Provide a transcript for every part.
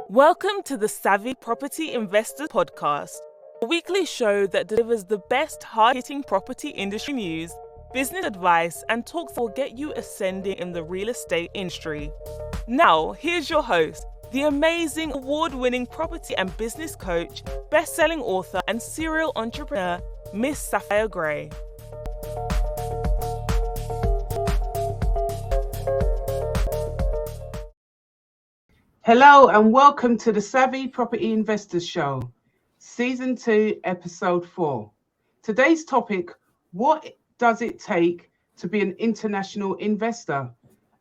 Welcome to the Savvy Property Investors Podcast, a weekly show that delivers the best hard-hitting property industry news, business advice, and talks that will get you ascending in the real estate industry. Now, here's your host, the amazing award-winning property and business coach, best-selling author, and serial entrepreneur, Miss Sapphire Gray. Hello and welcome to the Savvy Property Investors Show, Season 2, Episode 4. Today's topic, what does it take to be an international investor?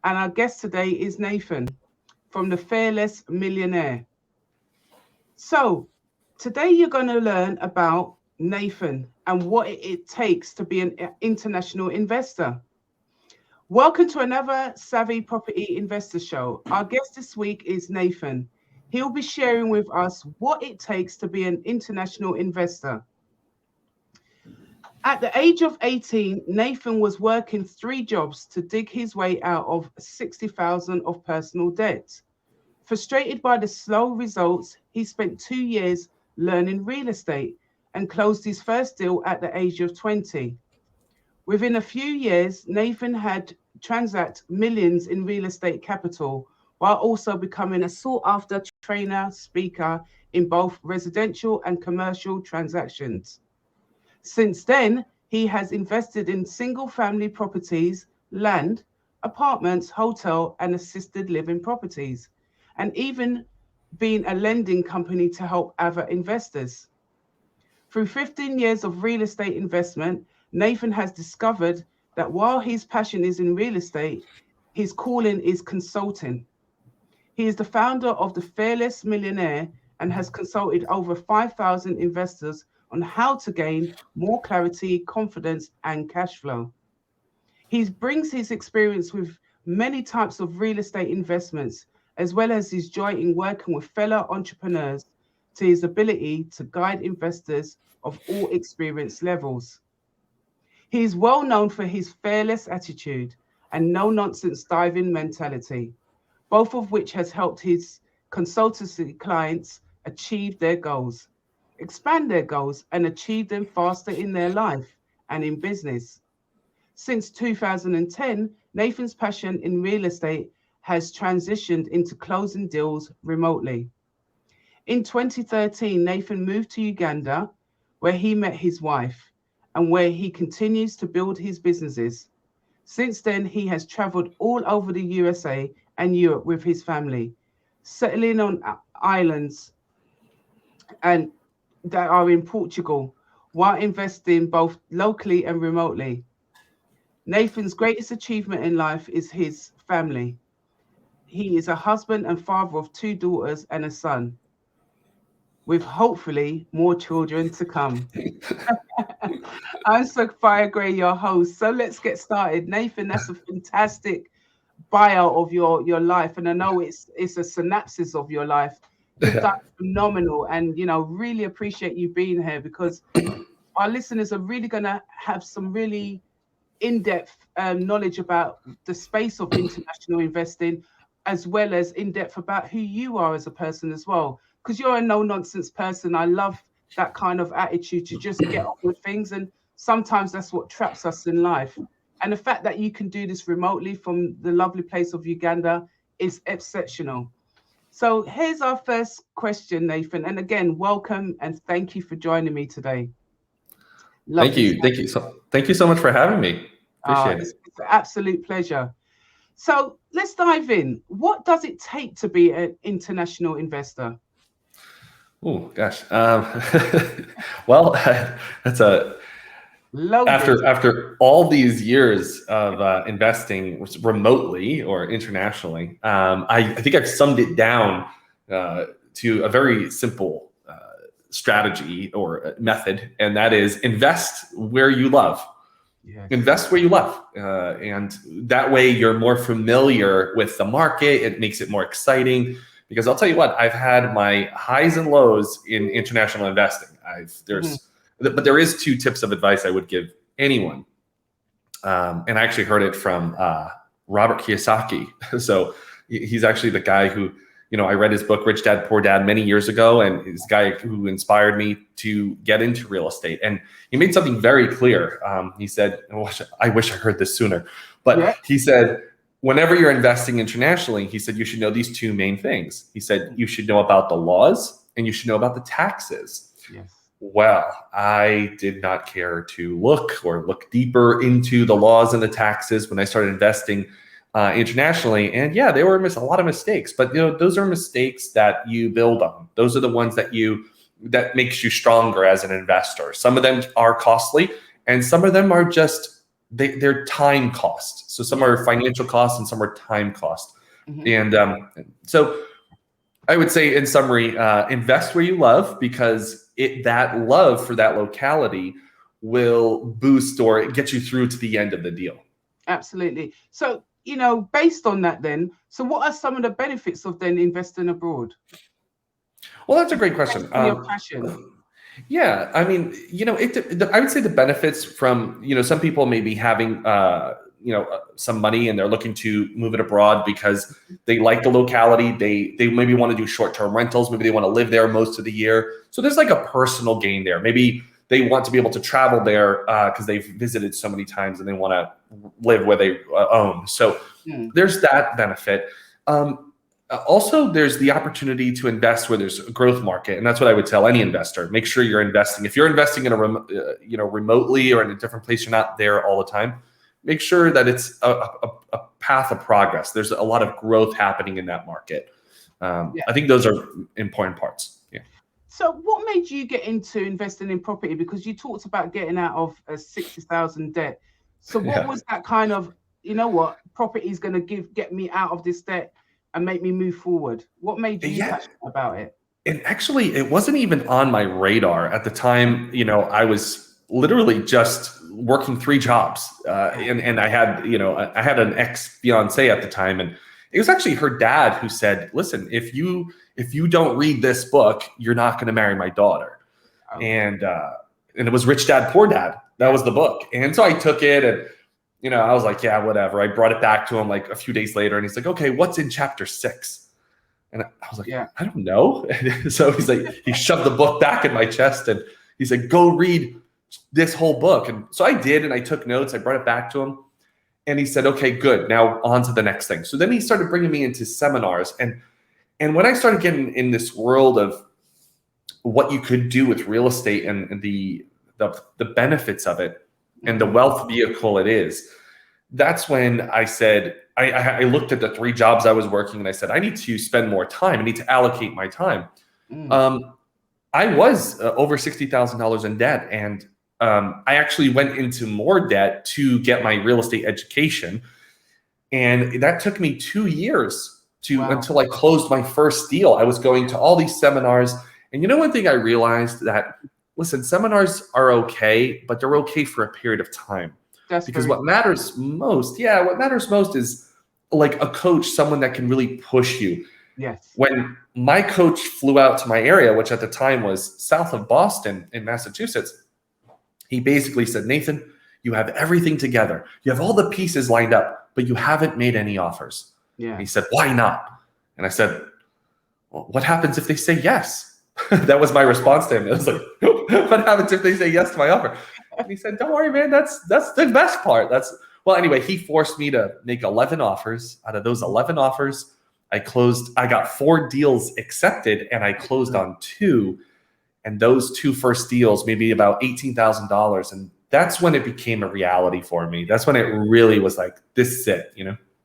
And our guest today is Nathan from the Fearless Millionaire. So today you're going to learn about Nathan and what it takes to be an international investor. Welcome to another Savvy Property Investor Show. Our guest this week is Nathan. He'll be sharing with us what it takes to be an international investor. At the age of 18, Nathan was working 3 jobs to dig his way out of $60,000 of personal debt. Frustrated by the slow results, he spent 2 years learning real estate and closed his first deal at the age of 20. Within a few years, Nathan had transacted millions in real estate capital while also becoming a sought-after trainer, speaker in both residential and commercial transactions. Since then, he has invested in single-family properties, land, apartments, hotel, and assisted living properties, and even been a lending company to help other investors. Through 15 years of real estate investment, Nathan has discovered that while his passion is in real estate, his calling is consulting. He is the founder of the Fearless Millionaire and has consulted over 5,000 investors on how to gain more clarity, confidence, and cash flow. He brings his experience with many types of real estate investments, as well as his joy in working with fellow entrepreneurs, to his ability to guide investors of all experience levels. He is well known for his fearless attitude and no-nonsense diving mentality, both of which has helped his consultancy clients achieve their goals, expand their goals, and achieve them faster in their life and in business. Since 2010, Nathan's passion in real estate has transitioned into closing deals remotely. In 2013, Nathan moved to Uganda, where he met his wife, and where he continues to build his businesses. Since then, he has traveled all over the USA and Europe with his family, settling on islands and that are in Portugal, while investing both locally and remotely. Nathan's greatest achievement in life is his family. He is a husband and father of 2 daughters and a son, with hopefully more children to come. I'm Sapphire Gray, your host. So let's get started. Nathan, that's a fantastic bio of your life. And I know it's a synopsis of your life. You've done phenomenal, and really appreciate you being here, because our listeners are really going to have some really in-depth knowledge about the space of international investing, as well as in-depth about who you are as a person as well. Because you're a no-nonsense person. I love that kind of attitude to just get on with things. And sometimes that's what traps us in life. And the fact that you can do this remotely from the lovely place of Uganda is exceptional. So here's our first question, Nathan. And again, welcome and thank you for joining me today. Thank you. Thank you so much for having me. Appreciate it. It's an absolute pleasure. So let's dive in. What does it take to be an international investor? Oh gosh. Well, that's after all these years of investing remotely or internationally, I think I've summed it down to a very simple strategy or method, and that is invest where you love. Yes. Invest where you love, and that way you're more familiar with the market. It makes it more exciting. Because I'll tell you what, I've had my highs and lows in international investing. But there is 2 tips of advice I would give anyone. And I actually heard it from Robert Kiyosaki. So he's actually the guy who I read his book, Rich Dad, Poor Dad, many years ago. And he's a guy who inspired me to get into real estate. And he made something very clear. He said, I wish I heard this sooner, but he said, whenever you're investing internationally, he said, you should know these two main things. He said, you should know about the laws and you should know about the taxes. Yes. Well, I did not care to look deeper into the laws and the taxes when I started investing internationally. And yeah, there were a lot of mistakes, but those are mistakes that you build on. Those are the ones that makes you stronger as an investor. Some of them are costly and some of them are just, they're time costs. So some are financial costs and some are time costs. And so I would say in summary, invest where you love, because that love for that locality will boost or get you through to the end of the deal. Absolutely. So, based on that then, so what are some of the benefits of then investing abroad? Well, that's a great question. Your passion. Yeah, I mean, I would say the benefits from, some people may be having, some money and they're looking to move it abroad because they like the locality. They maybe want to do short-term rentals. Maybe they want to live there most of the year. So there's like a personal gain there. Maybe they want to be able to travel there because they've visited so many times and they want to live where they own. So there's that benefit. Also, there's the opportunity to invest where there's a growth market, and that's what I would tell any investor. Make sure you're investing. If you're investing in remotely or in a different place, you're not there all the time. Make sure that it's a path of progress. There's a lot of growth happening in that market. I think those are important parts. Yeah. So, what made you get into investing in property? Because you talked about getting out of a 60,000 debt. So, what was that kind of? Property is going to get me out of this debt and make me move forward? What made you passionate about it? And actually, it wasn't even on my radar at the time. I was literally just working 3 jobs, and I had an ex-fiance at the time, and it was actually her dad who said, "Listen, if you don't read this book, you're not going to marry my daughter." Oh. And it was Rich Dad, Poor Dad. That was the book, and so I took it and. I was like, yeah, whatever. I brought it back to him like a few days later and he's like, okay, what's in chapter 6? And I was like, I don't know. So he's like, he shoved the book back in my chest and he said, go read this whole book. And so I did, and I took notes. I brought it back to him and he said, okay, good. Now on to the next thing. So then he started bringing me into seminars. And when I started getting in this world of what you could do with real estate and the benefits of it, and the wealth vehicle it is, that's when I said, I looked at the 3 jobs I was working and I said, I need to spend more time. I need to allocate my time. I was over $60,000 in debt. And I actually went into more debt to get my real estate education. And that took me 2 years until I closed my first deal. I was going to all these seminars. And one thing I realized that, listen, seminars are okay, but they're okay for a period of time. Because what matters most is like a coach, someone that can really push you. Yes. When my coach flew out to my area, which at the time was south of Boston in Massachusetts, he basically said, Nathan, you have everything together. You have all the pieces lined up, but you haven't made any offers. Yeah. And he said, why not? And I said, well, what happens if they say yes? That was my response to him. I was like, what happens if they say yes to my offer? And he said, don't worry, man, that's the best part. Anyway, he forced me to make 11 offers. Out of those 11 offers, I got 4 deals accepted and I closed on 2. And those 2 first deals, maybe about $18,000. And that's when it became a reality for me. That's when it really was like, this is it,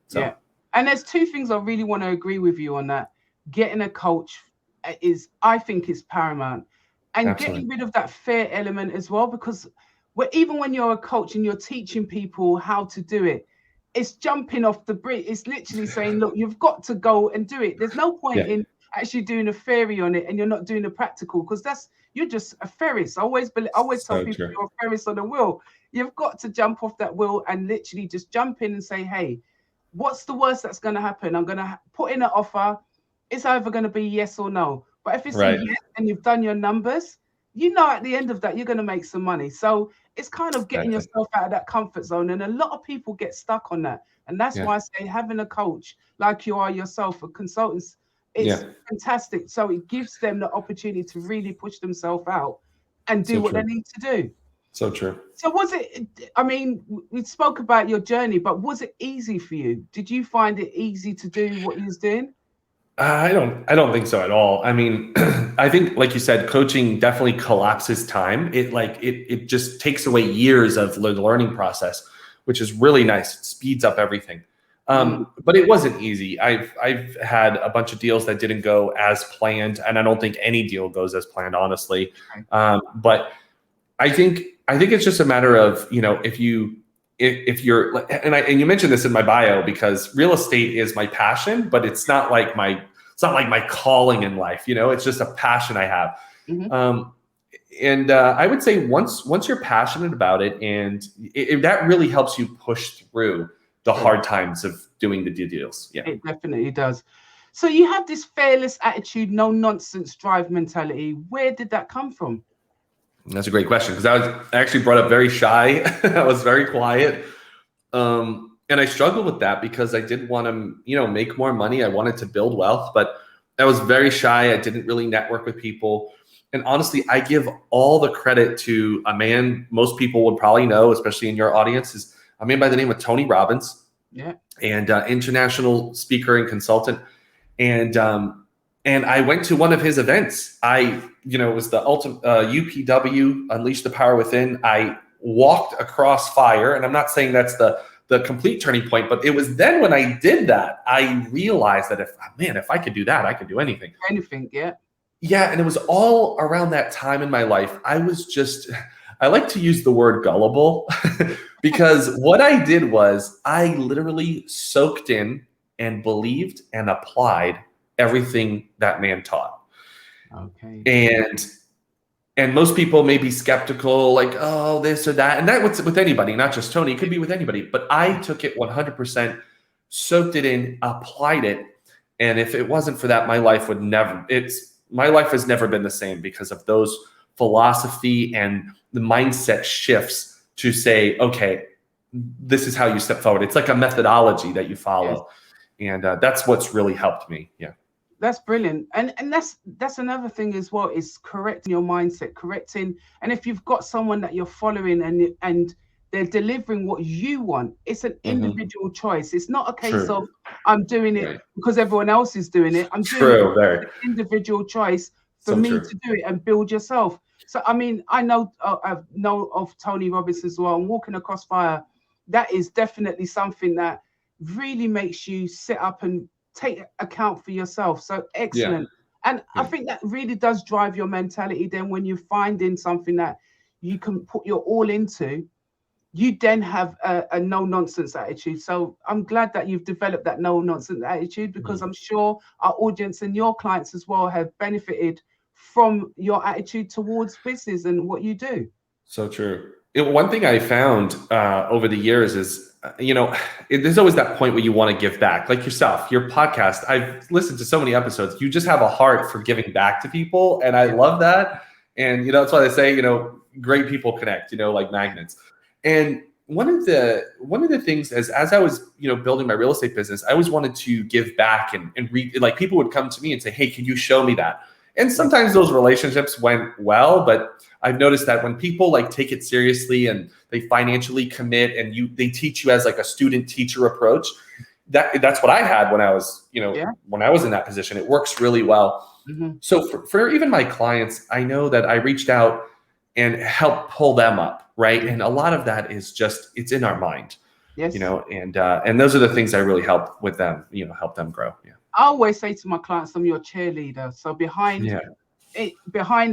So. Yeah. And there's 2 things I really want to agree with you on that. Getting a coach I think is paramount, and Absolutely. Getting rid of that fear element as well, because even when you're a coach and you're teaching people how to do it, it's jumping off the bridge. It's literally saying, look, you've got to go and do it. There's no point in actually doing a theory on it and you're not doing the practical, because you're just a Ferris. I always tell people you're a Ferris on a wheel. You've got to jump off that wheel and literally just jump in and say, hey, what's the worst that's going to happen? I'm going to put in an offer. It's either going to be yes or no. But if it's a yes and you've done your numbers, at the end of that, you're going to make some money. So it's kind of getting yourself out of that comfort zone. And a lot of people get stuck on that. And that's why I say having a coach like you are yourself, a consultant, It's fantastic. So it gives them the opportunity to really push themselves out and do So what true. they need to do. So true. So was it, I mean, we spoke about your journey, but was it easy for you? Did you find it easy to do what you was doing? I don't think so at all. I mean, I think, like you said, coaching definitely collapses time. It just takes away years of the learning process, which is really nice. It speeds up everything. But it wasn't easy. I've had a bunch of deals that didn't go as planned, and I don't think any deal goes as planned, honestly. But I think it's just a matter of, if you're, and you mentioned this in my bio, because real estate is my passion, but it's not like my calling in life. It's just a passion I have. And I would say once you're passionate about it, and that really helps you push through the hard times of doing the deals. Yeah, it definitely does. So you have this fearless attitude, no nonsense drive mentality. Where did that come from? That's a great question, because I actually brought up very shy. I was very quiet. And I struggled with that because I did want to, make more money. I wanted to build wealth, but I was very shy. I didn't really network with people. And honestly, I give all the credit to a man most people would probably know, especially in your audience, is a man by the name of Tony Robbins. Yeah. And international speaker and consultant. And I went to one of his events. It was the ultimate UPW, Unleash the Power Within. I walked across fire, and I'm not saying that's the complete turning point, but it was then when I did that, I realized that if I could do that, I could do anything. Anything, yeah. Yeah, and it was all around that time in my life. I like to use the word gullible because what I did was I literally soaked in and believed and applied everything that man taught. Okay. And most people may be skeptical, like, oh, this or that. And that's with anybody, not just Tony. It could be with anybody. But I took it 100%, soaked it in, applied it. And if it wasn't for that, my life has never been the same because of those philosophy and the mindset shifts to say, okay, this is how you step forward. It's like a methodology that you follow. Yes. And that's what's really helped me. Yeah. That's brilliant. And that's another thing as well, is correcting your mindset, and if you've got someone that you're following and they're delivering what you want, it's an individual choice. It's not a case of I'm doing it because everyone else is doing it. I'm doing it an individual choice for me to do it and build yourself. So I mean, I know of Tony Robbins as well, and walking across fire, that is definitely something that really makes you sit up and take account for yourself. So excellent. And I think that really does drive your mentality. Then when you find in something that you can put your all into, you then have a no nonsense attitude. So I'm glad that you've developed that no nonsense attitude, because I'm sure our audience and your clients as well have benefited from your attitude towards business and what you do. So true. One thing I found over the years is, there's always that point where you want to give back, like yourself, your podcast. I've listened to so many episodes. You just have a heart for giving back to people. And I love that. And, that's why they say, great people connect, like magnets. And one of the things as I was, building my real estate business, I always wanted to give back and like people would come to me and say, hey, can you show me that? And sometimes those relationships went well, but I've noticed that when people like take it seriously and they financially commit and they teach you as like a student teacher approach, that's what I had when I was, when I was in that position. It works really well. So for even my clients, I know that I reached out and helped pull them up, right? And a lot of that is just, it's in our mind, and those are the things I really help with them, help them grow. Yeah. I always say to my clients, I'm your cheerleader. So behind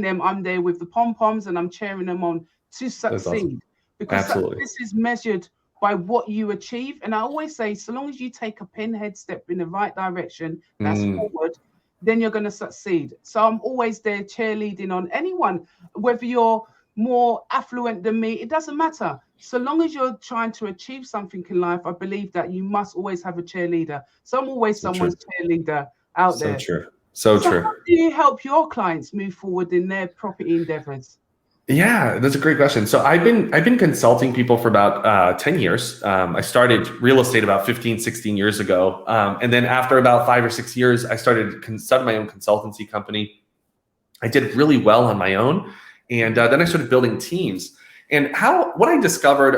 them, I'm there with the pom-poms and I'm cheering them on to succeed. Awesome. Because this is measured by what you achieve. And I always say, so long as you take a pinhead step in the right direction, that's forward, then you're going to succeed. So I'm always there cheerleading on anyone, whether you're more affluent than me, it doesn't matter. So long as you're trying to achieve something in life, I believe that you must always have a cheerleader. So I'm always someone's cheerleader out there. So true. How do you help your clients move forward in their property endeavors? Yeah, that's a great question. So I've been consulting people for about 10 years. I started real estate about 15, 16 years ago. And then after about 5 or 6 years, I started my own consultancy company. I did really well on my own. And then I started building teams. And what I discovered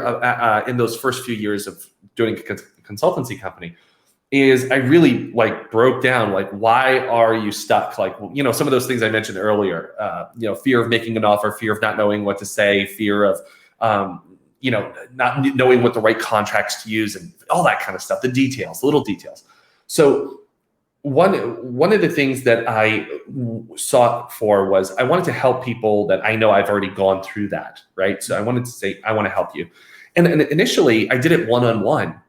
in those first few years of doing a consultancy company is I really like broke down, like, why are you stuck? Like, some of those things I mentioned earlier, fear of making an offer, fear of not knowing what to say, fear of, not knowing what the right contracts to use, and all that kind of stuff, the details, little details. So one of the things that I sought for was I wanted to help people that I know I've already gone through that, right? So I wanted to say, I want to help you. And initially I did it one-on-one.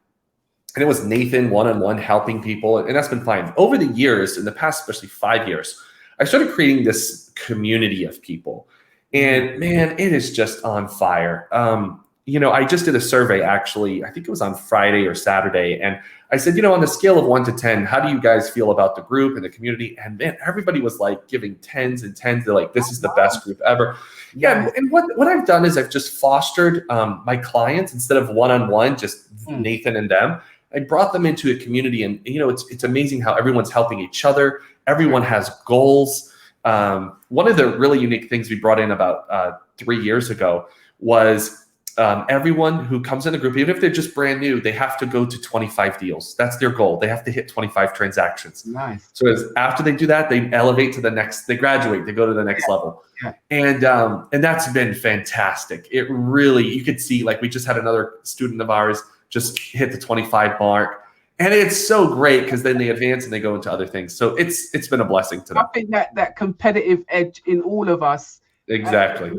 And it was Nathan one-on-one helping people. And that's been fine. Over the years, in the past, especially 5 years, I started creating this community of people. And man, it is just on fire. I just did a survey, actually, I think it was on Friday or Saturday. And I said, on the scale of 1 to 10, how do you guys feel about the group and the community? And man, everybody was like giving 10s and 10s. They're like, this is the best group ever. Yeah. And what I've done is I've just fostered my clients, instead of one-on-one, just Nathan and them. I brought them into a community, and it's amazing how everyone's helping each other. Everyone has goals. One of the really unique things we brought in about 3 years ago was everyone who comes in the group, even if they're just brand new, they have to go to 25 deals. That's their goal. They have to hit 25 transactions. Nice. So after they do that, they elevate to the next. They graduate. They go to the next level. Yeah. And that's been fantastic. It really, you could see, like, we just had another student of ours just hit the 25 mark. And it's so great because then they advance and they go into other things. So it's been a blessing to them. I think that competitive edge in all of us. Exactly.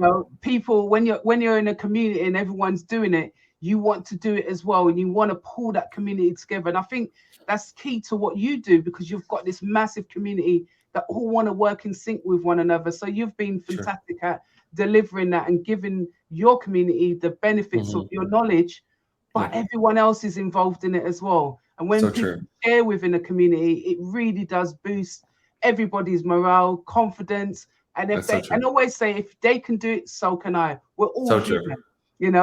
People, when you're in a community and everyone's doing it, you want to do it as well, and you want to pull that community together. And I think that's key to what you do, because you've got this massive community that all want to work in sync with one another. So you've been fantastic at delivering that and giving your community the benefits of your knowledge. But everyone else is involved in it as well. And when people share within a community, it really does boost everybody's morale, confidence. And and always say, if they can do it, so can I. We're all human,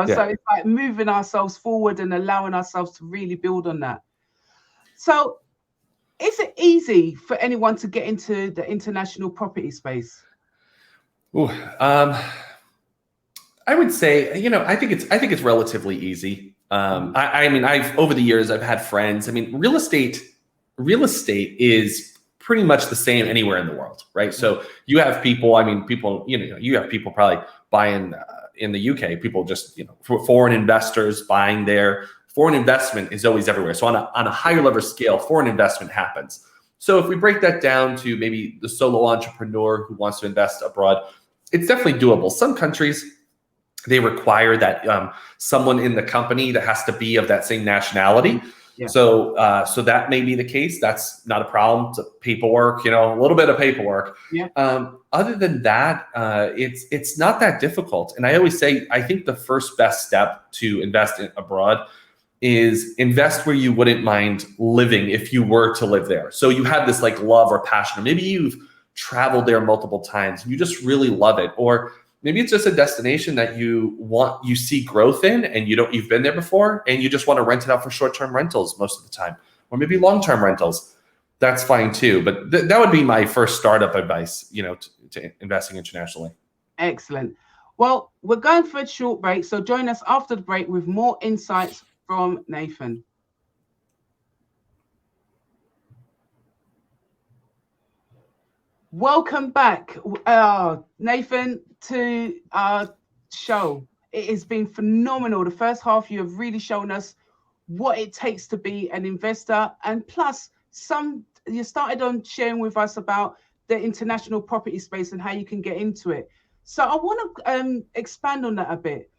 So it's like moving ourselves forward and allowing ourselves to really build on that. So is it easy for anyone to get into the international property space? I would say, I think it's relatively easy. I mean, over the years, I've had friends. I mean, real estate is pretty much the same anywhere in the world, right? So you have people, you have people probably buying in the UK, people just, for foreign investors buying there. Foreign investment is always everywhere. So on a higher level scale, foreign investment happens. So if we break that down to maybe the solo entrepreneur who wants to invest abroad, it's definitely doable. Some countries, they require that someone in the company that has to be of that same nationality. Yeah. So that may be the case. That's not a problem. It's paperwork, a little bit of paperwork. Yeah. Other than that, it's not that difficult. And I always say, I think the first best step to invest abroad is invest where you wouldn't mind living if you were to live there. So you have this like love or passion, or maybe you've traveled there multiple times and you just really love it, or maybe it's just a destination that you see growth in, and you've been there before, and you just want to rent it out for short-term rentals most of the time, or maybe long-term rentals. That's fine too. But that would be my first startup advice, to investing internationally. Excellent. Well, we're going for a short break, so join us after the break with more insights from Nathan. Welcome back, Nathan, to our show. It has been phenomenal. The first half, you have really shown us what it takes to be an investor, and plus you started on sharing with us about the international property space and how you can get into it. So I want to expand on that a bit.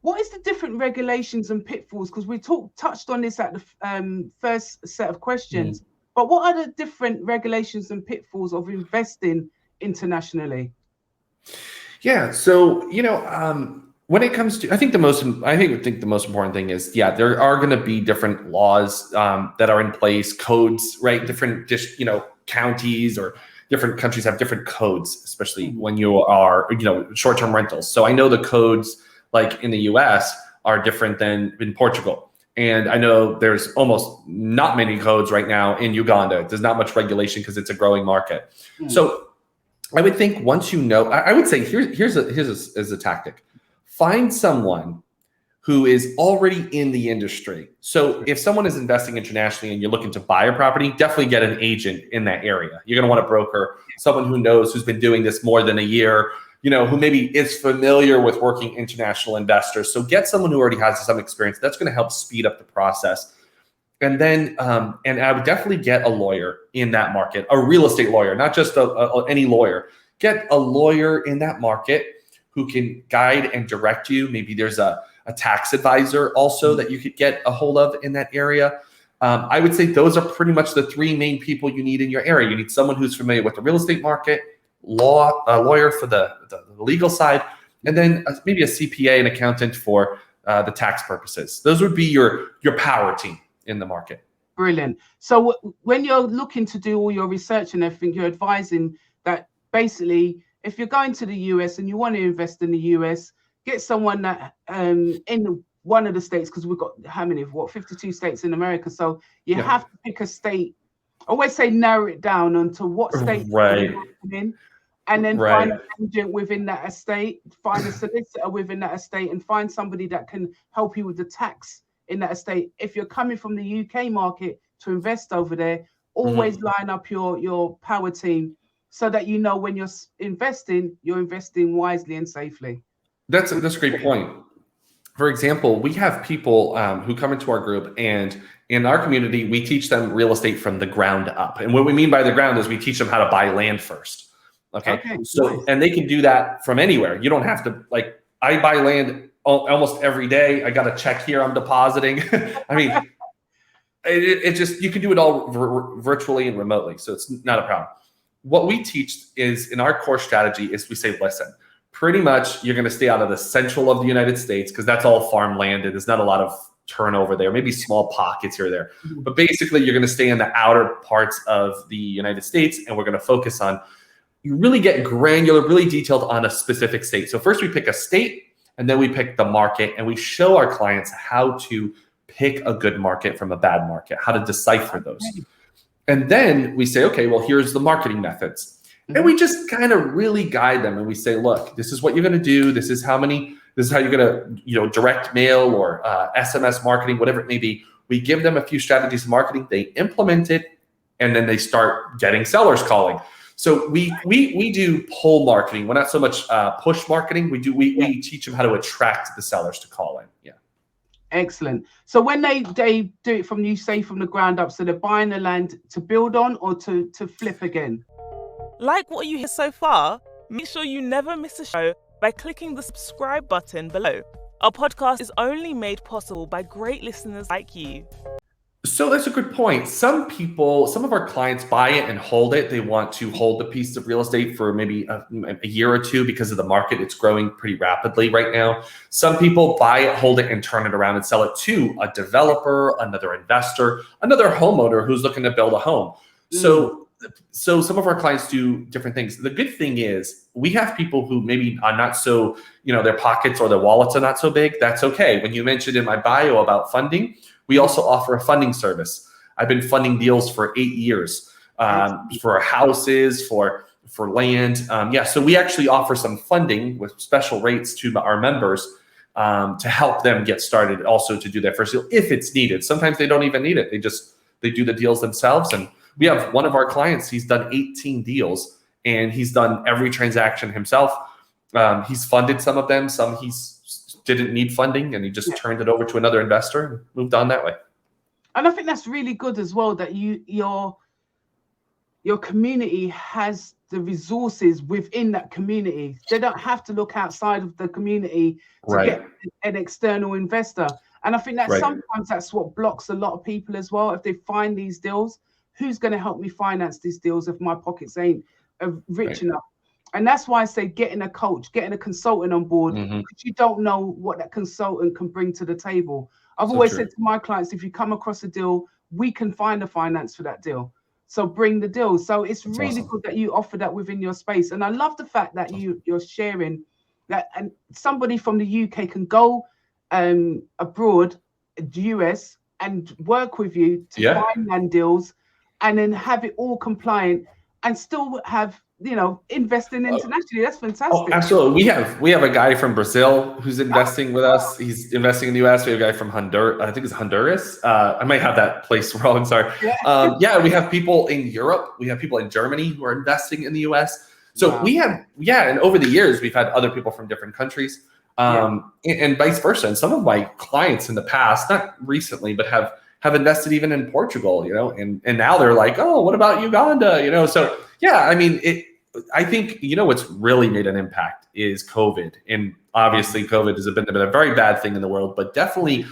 What is the different regulations and pitfalls? Because we touched on this at the first set of questions. But what are the different regulations and pitfalls of investing internationally? Yeah. So, when it comes to, I think the most important thing is, there are going to be different laws that are in place, codes, right? Different, counties or different countries have different codes, especially when you are, short-term rentals. So I know the codes like in the US are different than in Portugal. And I know there's almost not many codes right now in Uganda. There's not much regulation because it's a growing market. So I would think once you know, I would say here's a tactic. Find someone who is already in the industry. So if someone is investing internationally and you're looking to buy a property, definitely get an agent in that area. You're going to want a broker, someone who knows, who's been doing this more than a year, who maybe is familiar with working international investors. So get someone who already has some experience. That's going to help speed up the process. And then, and I would definitely get a lawyer in that market, a real estate lawyer, not just any lawyer. Get a lawyer in that market who can guide and direct you. Maybe there's a tax advisor also that you could get a hold of in that area. I would say those are pretty much the three main people you need in your area. You need someone who's familiar with the real estate market, a lawyer for the legal side, and then maybe a CPA, an accountant for the tax purposes. Those would be your power team in the market. Brilliant. So when you're looking to do all your research and everything, you're advising that basically if you're going to the US and you want to invest in the US, get someone that in one of the states, because we've got 52 states in America. So you have to pick a state. I always say narrow it down onto what state you're in, and then find an agent within that estate, find a solicitor within that estate, and find somebody that can help you with the tax in that estate. If you're coming from the UK market to invest over there, always line up your power team so that when you're investing wisely and safely. That's a great point. For example, we have people who come into our group, and in our community, we teach them real estate from the ground up. And what we mean by the ground is we teach them how to buy land first. Okay. So, nice. And they can do that from anywhere. You don't have to, I buy land almost every day. I got a check here I'm depositing. I mean, it just, you can do it all virtually and remotely. So it's not a problem. What we teach is, in our core strategy, is we say, listen, pretty much you're going to stay out of the central of the United States because that's all farmland and there's not a lot of turnover there, maybe small pockets here or there. But basically you're going to stay in the outer parts of the United States, and we're going to focus on, you really get granular, really detailed on a specific state. So first we pick a state, and then we pick the market, and we show our clients how to pick a good market from a bad market, how to decipher those. And then we say, okay, well, here's the marketing methods. And we just kind of really guide them, and we say, look, this is what you're going to do. This is how you're going to, direct mail or SMS marketing, whatever it may be. We give them a few strategies of marketing. They implement it, and then they start getting sellers calling. So we do pull marketing. We're not so much push marketing. We teach them how to attract the sellers to call in. Yeah. Excellent. So when they do it from the ground up, so they're buying the land to build on or to flip again. Like what you hear so far, make sure you never miss a show by clicking the subscribe button below. Our podcast is only made possible by great listeners like you. So that's a good point. Some of our clients buy it and hold it. They want to hold the piece of real estate for maybe a year or two because of the market. It's growing pretty rapidly right now. Some people buy it, hold it, and turn it around and sell it to a developer, another investor, another homeowner who's looking to build a home. So some of our clients do different things. The good thing is we have people who maybe are not so, their pockets or their wallets are not so big. That's okay. When you mentioned in my bio about funding, we also offer a funding service. I've been funding deals for 8 years for houses, for land. So we actually offer some funding with special rates to our members to help them get started, also to do their first deal if it's needed. Sometimes they don't even need it. They do the deals themselves. And we have one of our clients, he's done 18 deals and he's done every transaction himself. He's funded some of them, some he's didn't need funding, and he just turned it over to another investor and moved on that way. And I think that's really good as well, that your community has the resources within that community. They don't have to look outside of the community to get an external investor. And I think that sometimes that's what blocks a lot of people as well. If they find these deals, who's going to help me finance these deals if my pockets ain't rich enough? And that's why I say getting a coach, getting a consultant on board, because you don't know what that consultant can bring to the table. I've always said to my clients, if you come across a deal, we can find the finance for that deal. So bring the deals. So it's That's really awesome. good that you offer that within your space. And I love the fact that you're sharing that, and somebody from the UK can go abroad, the US, and work with you to find land deals, and then have it all compliant and still have, investing internationally. That's fantastic. Oh, absolutely. We have a guy from Brazil who's investing with us. He's investing in the US. We have a guy from Honduras. I think it's Honduras. I might have that place wrong. Sorry. Yeah. We have people in Europe. We have people in Germany who are investing in the US. So we have, and over the years, we've had other people from different countries, and vice versa. And some of my clients in the past, not recently, but have invested even in Portugal, and now they're like, oh, what about Uganda? So yeah, I mean, I think, what's really made an impact is COVID. And obviously COVID has been a very bad thing in the world, but definitely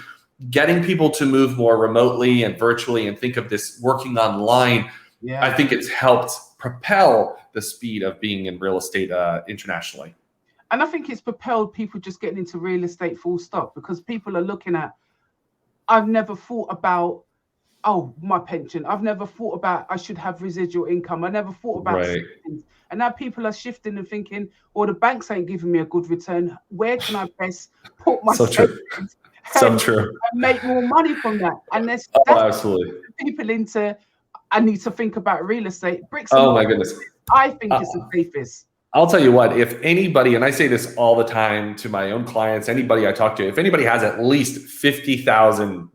getting people to move more remotely and virtually and think of this working online. I think it's helped propel the speed of being in real estate internationally. And I think it's propelled people just getting into real estate full stop, because people are looking at, I've never thought about, my pension. I've never thought about I should have residual income. I never thought about things. And now people are shifting and thinking, the banks ain't giving me a good return. Where can I best put my savings and make more money from that? And that's absolutely people into, I need to think about real estate. Bricks. My goodness. I think it's the safest. I'll tell you what, if anybody, and I say this all the time to my own clients, anybody I talk to, if anybody has at least $50,000,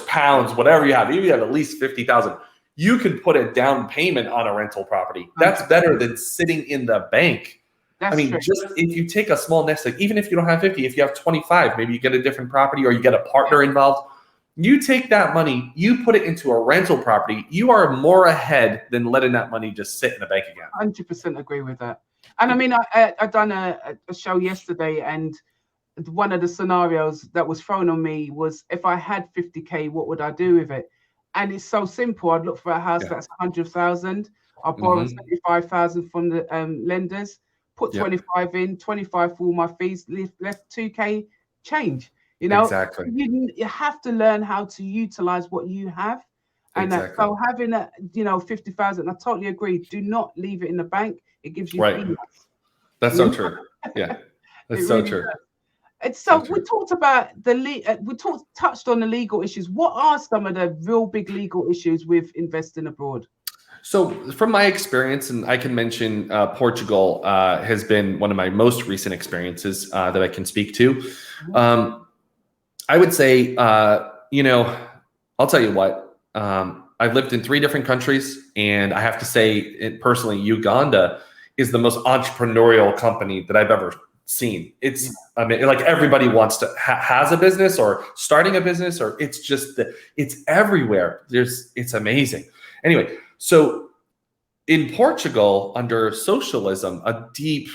pounds, whatever you have, if you have at least 50,000, you can put a down payment on a rental property. That's better than sitting in the bank. That's true. Just if you take a small nest egg, even if you don't have 50, if you have 25, maybe you get a different property or you get a partner involved. You take that money, you put it into a rental property, you are more ahead than letting that money just sit in a bank account. 100% agree with that. And I mean, I done a show yesterday, and one of the scenarios that was thrown on me was, if I had 50K, what would I do with it? And it's so simple. I'd look for a house that's 100,000. I'll borrow 75,000 from the lenders, put 25 in, 25 for all my fees, left 2K change. Exactly. You have to learn how to utilize what you have. And so having 50,000, I totally agree. Do not leave it in the bank. It gives you peanuts. That's so true. Yeah, that's so true. And so we talked about touched on the legal issues. What are some of the real big legal issues with investing abroad? So from my experience, and I can mention Portugal has been one of my most recent experiences that I can speak to. I would say, I'll tell you what, I've lived in 3 different countries, and I have to say, personally, Uganda is the most entrepreneurial company that I've ever seen. It's, I mean, like everybody wants to has a business or starting a business, or it's just it's everywhere. It's amazing. Anyway, so in Portugal, under socialism, a deep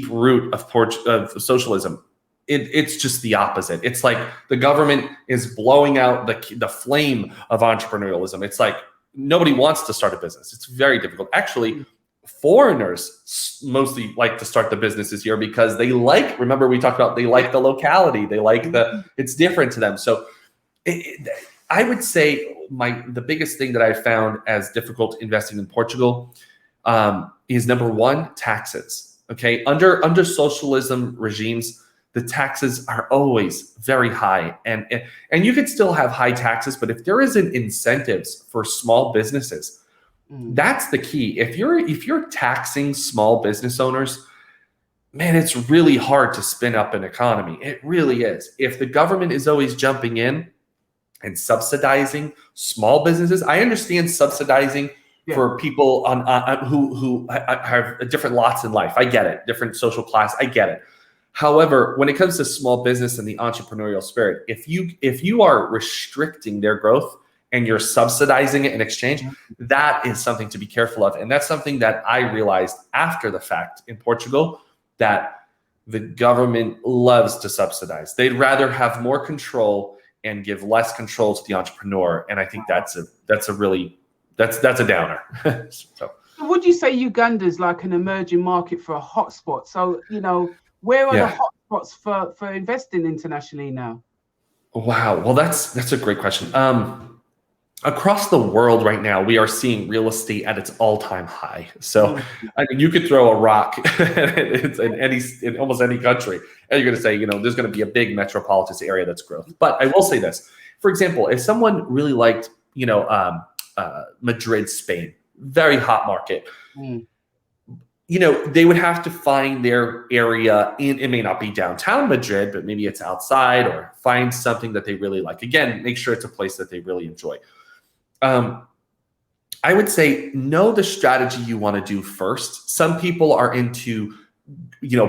root of socialism, it's just the opposite. It's like the government is blowing out the flame of entrepreneurialism. It's like nobody wants to start a business. It's very difficult. Actually, foreigners mostly like to start the businesses here because they remember we talked about, they like the locality. They like it's different to them. So I would say the biggest thing that I found as difficult investing in Portugal is, number one, taxes. Okay. Under socialism regimes, the taxes are always very high, and you can still have high taxes, but if there isn't incentives for small businesses, that's the key. If you're taxing small business owners, man, it's really hard to spin up an economy. It really is. If the government is always jumping in and subsidizing small businesses, I understand subsidizing for people who have different lots in life. I get it. Different social class. I get it. However, when it comes to small business and the entrepreneurial spirit, if you are restricting their growth and you're subsidizing it in exchange, that is something to be careful of. And that's something that I realized after the fact in Portugal, that the government loves to subsidize. They'd rather have more control and give less control to the entrepreneur. And I think that's a downer. So would you say Uganda is like an emerging market for a hotspot? So, where are the hotspots for investing internationally now? Wow. Well, that's a great question. across the world right now, we are seeing real estate at its all-time high. So, I mean, you could throw a rock in almost any country, and you're going to say, there's going to be a big metropolitan area that's growth. But I will say this, for example, if someone really liked, Madrid, Spain, very hot market. They would have to find their area it may not be downtown Madrid, but maybe it's outside, or find something that they really like. Again, make sure it's a place that they really enjoy. I would say know the strategy you want to do first. Some people are into,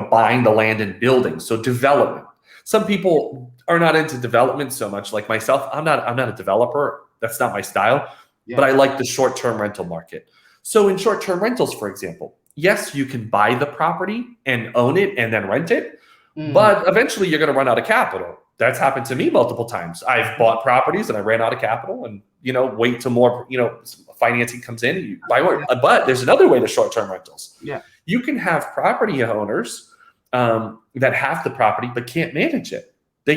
buying the land and building, so development. Some people are not into development so much, like myself. I'm not a developer. That's not my style. Yeah. But I like the short-term rental market. So in short-term rentals, for example, yes, you can buy the property and own it and then rent it, but eventually you're going to run out of capital. That's happened to me multiple times. I've bought properties and I ran out of capital, and wait till more financing comes in and you buy more. But there's another way to short-term rentals. Yeah, you can have property owners that have the property but can't manage it. They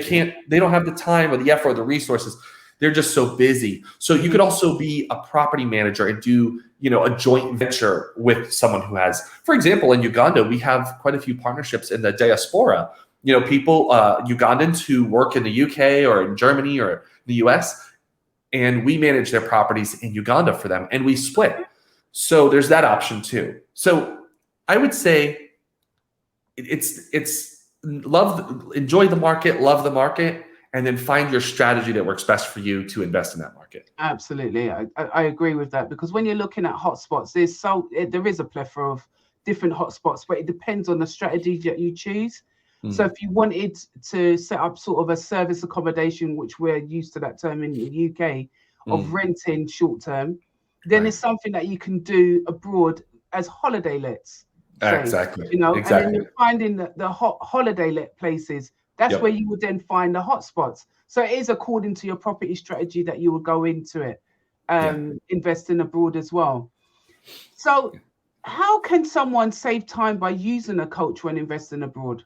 don't have the time or the effort or the resources. They're just so busy. So you could also be a property manager and do, a joint venture with someone who has, for example, in Uganda, we have quite a few partnerships in the diaspora. People, Ugandans who work in the UK or in Germany or the US, and we manage their properties in Uganda for them, and we split. So there's that option too. So I would say enjoy the market, love the market, and then find your strategy that works best for you to invest in that market. Absolutely. I agree with that, because when you're looking at hotspots, there is a plethora of different hotspots, but it depends on the strategy that you choose. So if you wanted to set up sort of a service accommodation, which we're used to that term in the UK, of renting short term, then it's something that you can do abroad as holiday lets. Exactly. And then you're finding the hot holiday let places. That's where you would then find the hotspots. So it is according to your property strategy that you will go into it, investing abroad as well. So how can someone save time by using a coach when investing abroad?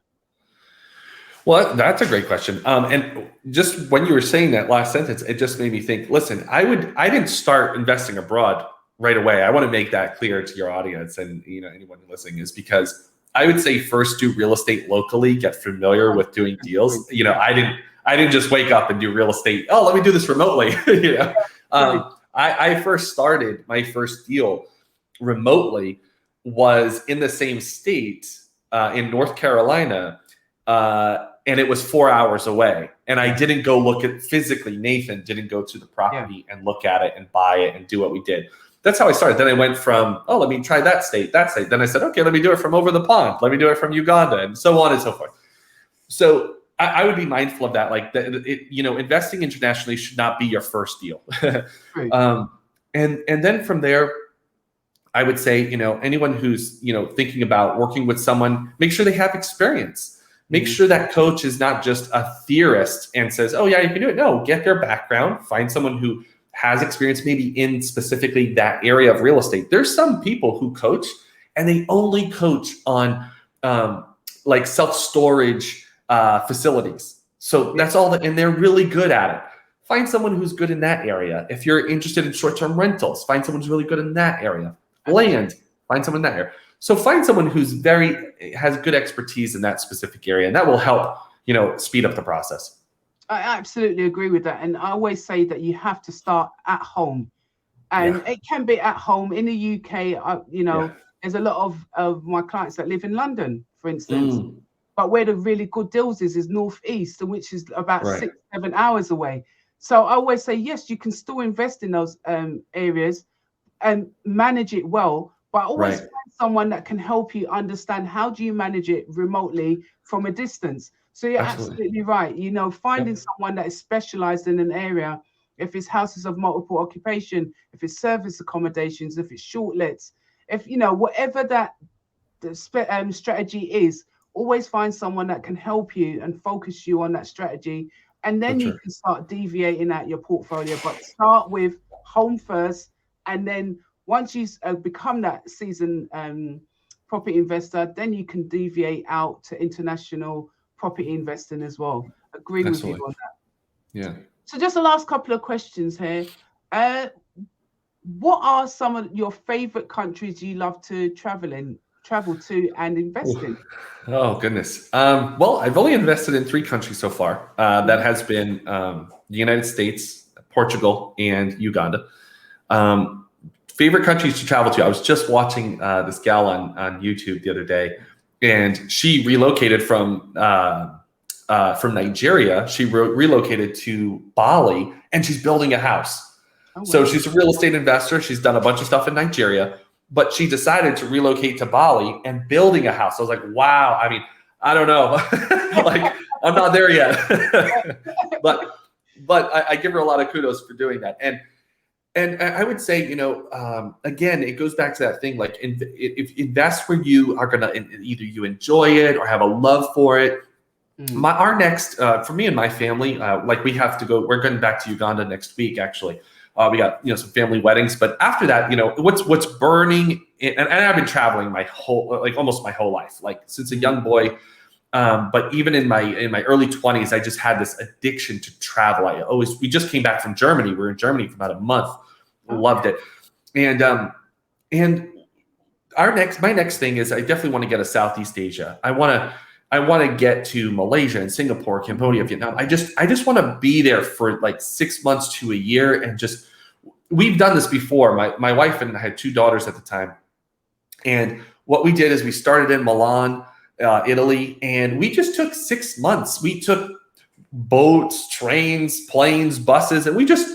Well, that's a great question. And just when you were saying that last sentence, it just made me think, listen, I didn't start investing abroad right away. I want to make that clear to your audience and anyone listening, is because I would say first do real estate locally, get familiar with doing deals. I didn't just wake up and do real estate. Oh, let me do this remotely. I first started my first deal remotely was in the same state in North Carolina, and it was 4 hours away. And I didn't go look at physically. Nathan didn't go to the property and look at it and buy it and do what we did. That's how I started. Then I went from, let me try that state. Then I said, okay, let me do it from over the pond. Let me do it from Uganda, and so on and so forth. So I would be mindful of that. Like, investing internationally should not be your first deal. Right. And then from there, I would say, anyone who's, thinking about working with someone, make sure they have experience. Make sure that coach is not just a theorist and says, oh yeah, you can do it. No, get their background, find someone who has experience maybe in specifically that area of real estate. There's some people who coach and they only coach on like self-storage facilities. So that's all and they're really good at it. Find someone who's good in that area. If you're interested in short-term rentals, find someone who's really good in that area. Land, find someone in that area. So find someone who's has good expertise in that specific area, and that will help, speed up the process. I absolutely agree with that. And I always say that you have to start at home. And it can be at home in the UK. There's a lot of my clients that live in London, for instance. But where the really good deals is northeast, which is about 6-7 hours away. So I always say, yes, you can still invest in those areas and manage it well. But always find someone that can help you understand how do you manage it remotely from a distance. So you're absolutely right. Finding someone that is specialized in an area, if it's houses of multiple occupation, if it's service accommodations, if it's short lets, if, whatever that strategy is, always find someone that can help you and focus you on that strategy. And then you can start deviating out your portfolio, but start with home first. And then once you become that seasoned property investor, then you can deviate out to international property investing as well. Agree with you on that. Yeah. So just the last couple of questions here. Uh, what are some of your favorite countries you love to travel to and invest in? Oh goodness. Well, I've only invested in 3 countries so far. That has been the United States, Portugal, and Uganda. Favorite countries to travel to. I was just watching this gal on YouTube the other day, and she relocated from Nigeria. She relocated to Bali, and she's building a house. Oh, So wow. she's a real estate investor. She's done a bunch of stuff in Nigeria, but she decided to relocate to Bali and building a house. I was like, wow. I mean, I don't know. Like, I'm not there yet. but I give her a lot of kudos for doing that. And I would say, again, it goes back to that thing, like if invest where you are going to either you enjoy it or have a love for it. Our next, for me and my family, like we have to go, we're going back to Uganda next week, actually. We got, some family weddings, but after that, what's burning, and I've been traveling almost my whole life, like since a young boy. But even in my early 20s, I just had this addiction to travel. We just came back from Germany. We were in Germany for about a month. Loved it. And my next thing is I definitely want to get to Southeast Asia. I want to get to Malaysia and Singapore, Cambodia, Vietnam. I just want to be there for like 6 months to a year, and we've done this before. My wife and I had 2 daughters at the time, and what we did is we started in Milan, Italy, and we just took 6 months. We took boats, trains, planes, buses, and we just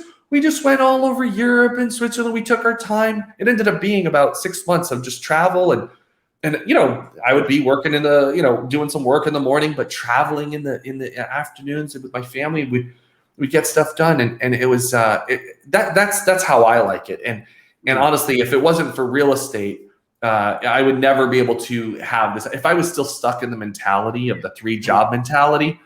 went all over Europe and Switzerland. We took our time. It ended up being about 6 months of just travel, and I would be working in the doing some work in the morning, but traveling in the afternoons with my family. We get stuff done, and it was that's how I like it. And honestly, if it wasn't for real estate, I would never be able to have this. If I was still stuck in the mentality of the 3-job mentality,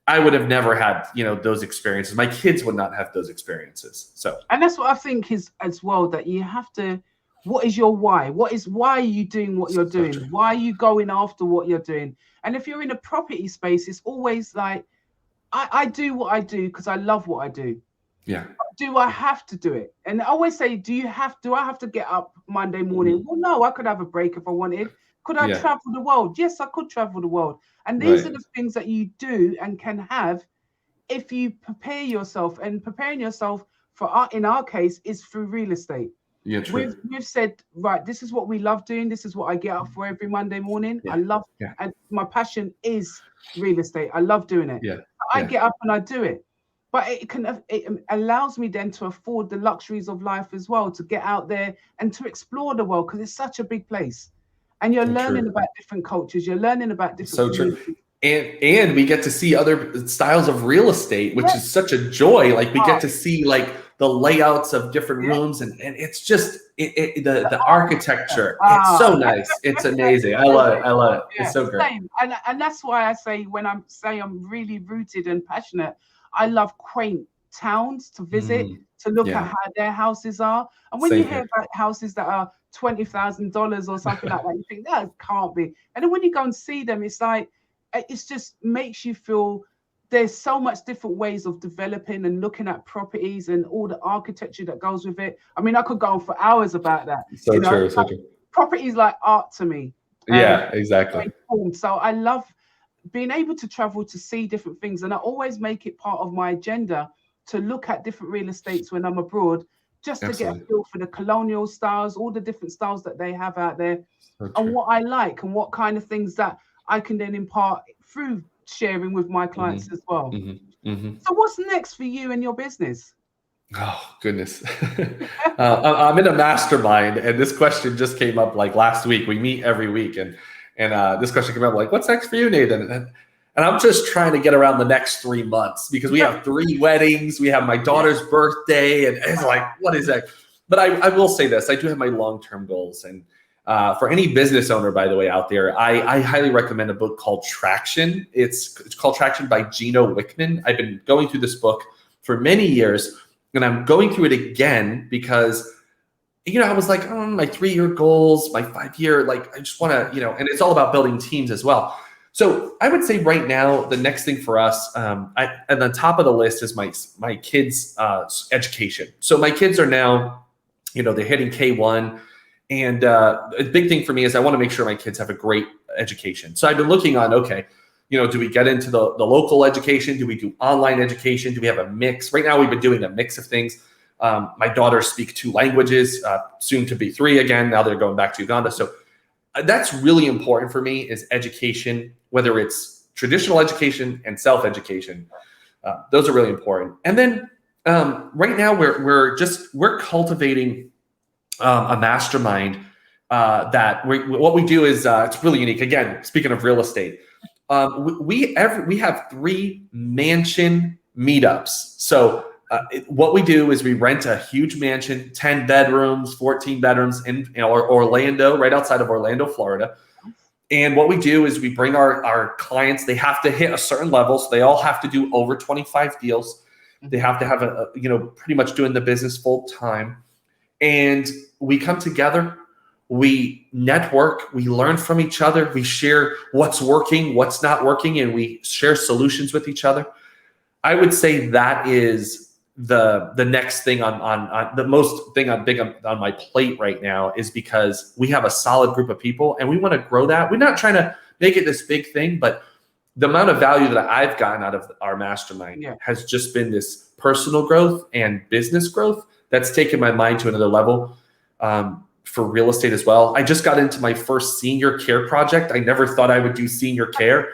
I would have never had, those experiences. My kids would not have those experiences. So, and that's what I think is as well, that you have to, what is your why? Why are you doing what you're doing? Why are you going after what you're doing? And if you're in a property space, it's always like, I do what I do because I love what I do. Yeah. Do I have to do it? And I always say, do I have to get up Monday morning? Well, no, I could have a break if I wanted. Could I travel the world? Yes, I could travel the world. And these are the things that you do and can have if you prepare yourself. And preparing yourself in our case, is through real estate. Yeah, true. We've said, right, this is what we love doing. This is what I get up for every Monday morning. I love, and my passion is real estate. I love doing it. I get up and I do it. But it allows me then to afford the luxuries of life as well, to get out there and to explore the world, because it's such a big place. And you're learning about different cultures. You're learning about different communities. True. And we get to see other styles of real estate, which is such a joy. Like we get to see like the layouts of different rooms, and it's just the architecture. It's so nice. It's amazing. I love it. It's so great. Same. And that's why I say, when I'm really rooted and passionate, I love quaint towns to visit, to look at how their houses are. And when you hear about houses that are $20,000 or something like that, you think that can't be. And then when you go and see them, it's like, it's just makes you feel there's so much different ways of developing and looking at properties and all the architecture that goes with it. I mean, I could go on for hours about that. So true. Property is like art to me. Yeah, exactly. So I love being able to travel to see different things, and I always make it part of my agenda to look at different real estates when I'm abroad, just to get a feel for the colonial styles, all the different styles that they have out there, and what I like and what kind of things that I can then impart through sharing with my clients as well. So what's next for you and your business? Oh, goodness. I'm in a mastermind, and this question just came up like last week. We meet every week, and this question came up like, what's next for you, Nathan? And I'm just trying to get around the next 3 months, because we have 3 weddings. We have my daughter's birthday, and it's like, what is that? But I will say this. I do have my long-term goals. And for any business owner, by the way, out there, I highly recommend a book called Traction. It's called Traction by Gino Wickman. I've been going through this book for many years, and I'm going through it again because, I was like, my 3-year goals, my 5-year, like, I just want to, and it's all about building teams as well. So I would say right now, the next thing for us, at the top of the list is my kids' education. So my kids are now, they're hitting K1. And a big thing for me is I want to make sure my kids have a great education. So I've been looking on, okay, do we get into the local education? Do we do online education? Do we have a mix? Right now, we've been doing a mix of things. My daughters speak 2 languages, soon to be 3 again. Now they're going back to Uganda. So that's really important for me is education, whether it's traditional education and self-education. Those are really important. And then right now we're cultivating a mastermind that what we do is it's really unique. Again, speaking of real estate, we have 3 mansion meetups. So what we do is we rent a huge mansion, 10 bedrooms, 14 bedrooms in Orlando, right outside of Orlando, Florida. And what we do is we bring our clients, they have to hit a certain level. So they all have to do over 25 deals. They have to have pretty much doing the business full time. And we come together, we network, we learn from each other, we share what's working, what's not working, and we share solutions with each other. I would say that is the next thing on the most thing on my plate right now, is because we have a solid group of people and we want to grow that. We're not trying to make it this big thing, but the amount of value that I've gotten out of our mastermind has just been this personal growth and business growth that's taken my mind to another level. For real estate as well. I just got into my first senior care project. I never thought I would do senior care,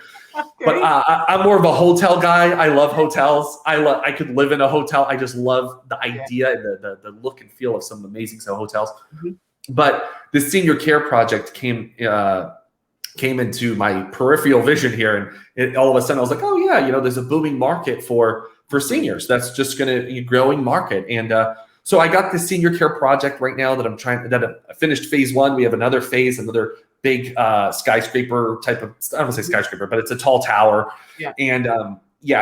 but I'm more of a hotel guy. I love hotels. I could live in a hotel. I just love the idea and the look and feel of some amazing hotels. Mm-hmm. But the senior care project came into my peripheral vision here, and all of a sudden I was like, oh yeah, there's a booming market for seniors. That's just going to be a growing market. And so I got this senior care project right now that I finished phase 1. We have another phase, another big skyscraper type of, I don't want to say skyscraper, but it's a tall tower. Yeah. And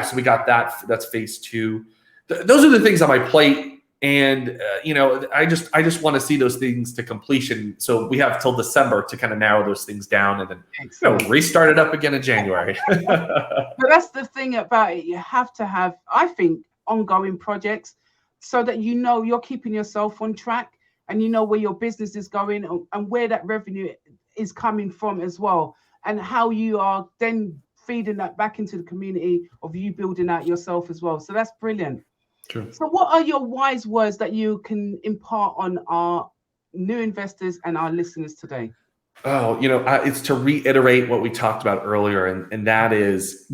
so we got that. That's phase 2. Those are the things on my plate. And, I just want to see those things to completion. So we have till December to kind of narrow those things down and then restart it up again in January. But that's the thing about it. You have to have, I think, ongoing projects, so that you're keeping yourself on track and where your business is going and where that revenue is coming from as well, and how you are then feeding that back into the community of you building out yourself as well. So that's brilliant. True. So what are your wise words that you can impart on our new investors and our listeners today? Oh, it's to reiterate what we talked about earlier, and that is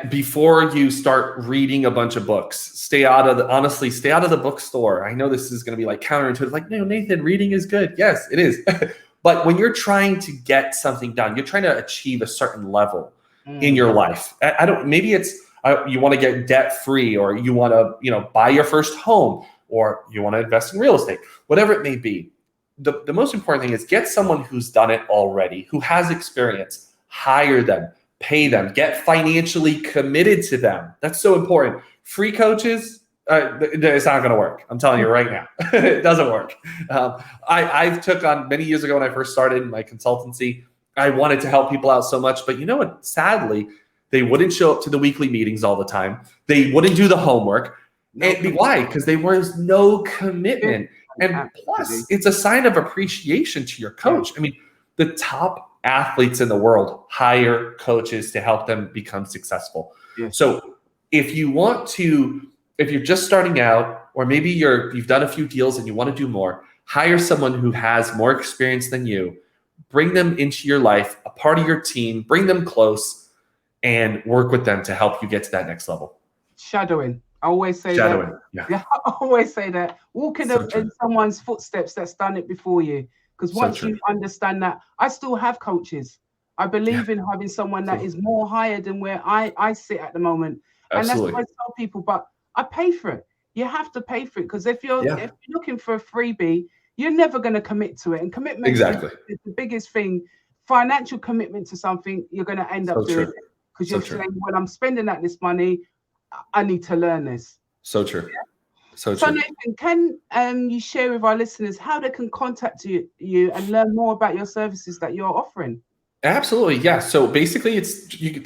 before you start reading a bunch of books, stay out of the bookstore. I know this is going to be like counterintuitive, like, no, Nathan, reading is good. Yes, it is. But when you're trying to get something done, you're trying to achieve a certain level in your life. Maybe it's you want to get debt free, or you want to, buy your first home, or you want to invest in real estate, whatever it may be. The most important thing is get someone who's done it already, who has experience, hire them, pay them, get financially committed to them. That's so important. Free coaches, it's not going to work. I'm telling you right now, it doesn't work. I took on many years ago when I first started my consultancy, I wanted to help people out so much, but you know what? Sadly, they wouldn't show up to the weekly meetings all the time. They wouldn't do the homework. Why? Because there was no commitment. And plus, it's a sign of appreciation to your coach. I mean, the top athletes in the world hire coaches to help them become successful. Yes. So if you're just starting out, or maybe you've done a few deals and you want to do more, hire someone who has more experience than you, bring them into your life, a part of your team, bring them close, and work with them to help you get to that next level. Shadowing. I always say that. Yeah, I always say that. Walking in someone's footsteps that's done it before you. Because once you understand that, I still have coaches. I believe in having someone that is more higher than where I sit at the moment. Absolutely. And that's what I tell people, but I pay for it. You have to pay for it, because if you're looking for a freebie, you're never going to commit to it. And commitment is the biggest thing. Financial commitment to something, you're going to end up doing it. Because you're saying, when I'm spending this money, I need to learn this. So true. Yeah? So Nathan, can you share with our listeners how they can contact you and learn more about your services that you're offering? Absolutely, yeah. So basically,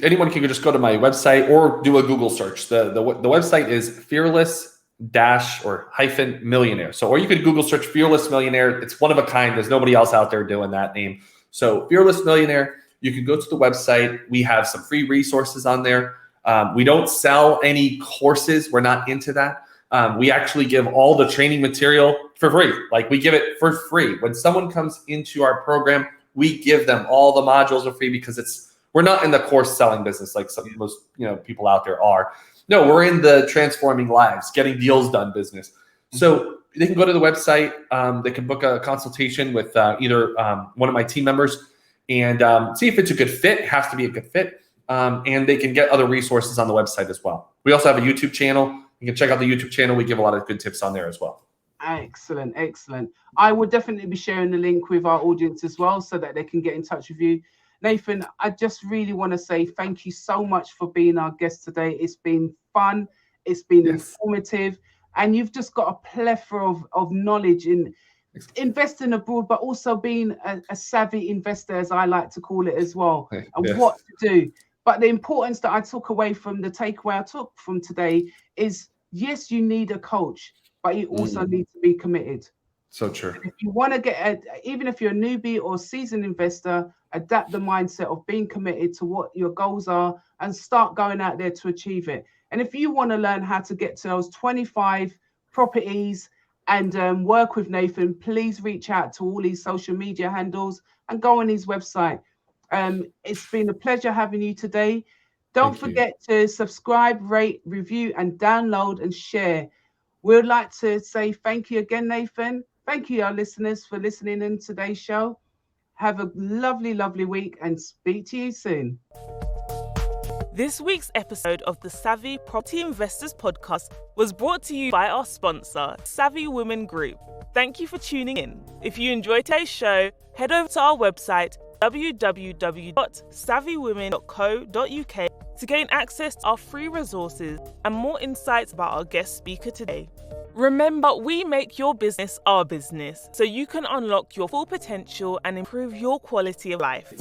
anyone can just go to my website or do a Google search. The website is fearless dash or hyphen millionaire. So, or you could Google search Fearless Millionaire. It's one of a kind. There's nobody else out there doing that name. So, Fearless Millionaire. You can go to the website. We have some free resources on there. We don't sell any courses. We're not into that. We actually give all the training material for free. Like, we give it for free. When someone comes into our program, we give them all the modules for free because we're not in the course selling business like most people out there are. No, we're in the transforming lives, getting deals done business. So they can go to the website. They can book a consultation with either one of my team members and see if it's a good fit. It has to be a good fit. And they can get other resources on the website as well. We also have a YouTube channel. You can check out the YouTube channel. We give a lot of good tips on there as well. Excellent, excellent. I will definitely be sharing the link with our audience as well so that they can get in touch with you. Nathan, I just really want to say thank you so much for being our guest today. It's been fun. It's been informative. And you've just got a plethora of knowledge in investing abroad, but also being a savvy investor, as I like to call it as well, and what to do. But the importance that I took away from the takeaway I took from today is, yes, you need a coach, but you also need to be committed. So true. If you want to even if you're a newbie or seasoned investor, adapt the mindset of being committed to what your goals are and start going out there to achieve it. And if you want to learn how to get to those 25 properties and work with Nathan, please reach out to all his social media handles and go on his website. It's been a pleasure having you today. Don't forget to subscribe, rate, review, and download and share. We'd like to say thank you again, Nathan. Thank you, our listeners, for listening in today's show. Have a lovely, lovely week and speak to you soon. This week's episode of the Savvy Property Investors Podcast was brought to you by our sponsor, Savvy Women Group. Thank you for tuning in. If you enjoyed today's show, head over to our website, www.savvywomen.co.uk, to gain access to our free resources and more insights about our guest speaker today. Remember, we make your business our business, so you can unlock your full potential and improve your quality of life.